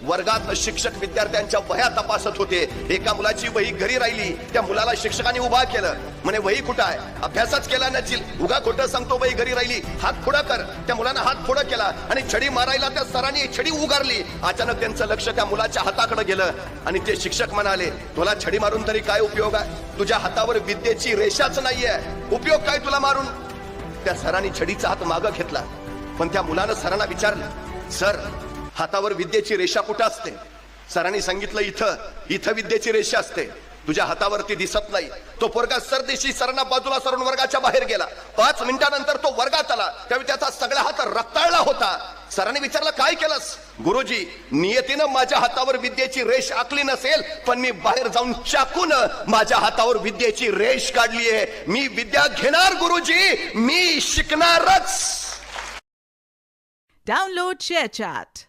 वर्गात शिक्षक विद्यार्थ्यांच्या वह्या तपासत होते. एका मुलाची वही घरी राहिली. त्या मुलाला शिक्षकांनी उभा केलं. म्हणे वही कुठं आहे? अभ्यासच केला नसेल, उगा खोटं सांगतो वही घरी राहिली, हात पुढं कर. त्या मुलानं हात पुढं केला आणि छडी मारायला त्या सरांनी छडी उगारली. अचानक त्यांचं लक्ष त्या मुलाच्या हाताकडे गेलं आणि ते शिक्षक म्हणाले, तुला छडी मारून तरी काय उपयोग आहे? तुझ्या हातावर विद्येची रेषाच नाहीये, उपयोग काय तुला मारून? त्या सरांनी छडीचा हात मागं घेतला. पण त्या मुलानं सरांना विचारलं, सर हातावर विद्येची रेषा कुठं असते? सरांनी सांगितलं, इथं इथं विद्येची रेषा असते, तुझ्या हातावरती दिसत नाही. तो पोरगा सरदेशी सरांना बाजूला सरून वर्गाच्या बाहेर गेला. 5 मिनिटानंतर तो वर्गात आला. त्यावेळी त्याचा सगळा हात रक्ताळला होता. सरांनी विचारलं, काय केलंस? गुरुजी, नियतीनं माझ्या हातावर विद्येची रेष आखली नसेल, पण मी बाहेर जाऊन चाकून माझ्या हातावर विद्येची रेष काढलीये. मी विद्या घेणार गुरुजी, मी शिकणारच. Download ShareChat.